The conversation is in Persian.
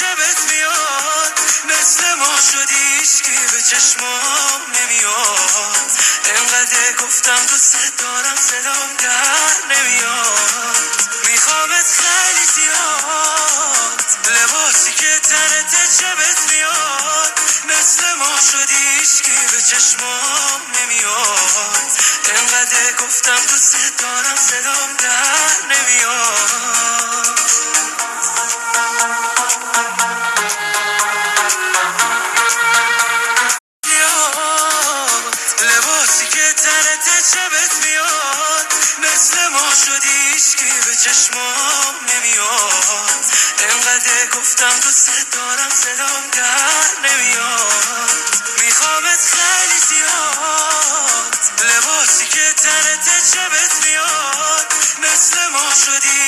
شبت میاد، مثل ما شدی هیچکی به چشمام نمیاد. انقدر گفتم دوست دارم صدام در نمیاد. میخوامت خیلی زیاد، لباسی که تنت شبت میاد، مثل ما شدی هیچکی به چشمام نمیاد. انقدر گفتم دوست دارم صدام در نمیاد. لباسی که تنت شبت میاد، مثل ما شدی هیچکی به چشمام نمیاد. انقدر گفتم دوست دارم صدام در نمیاد.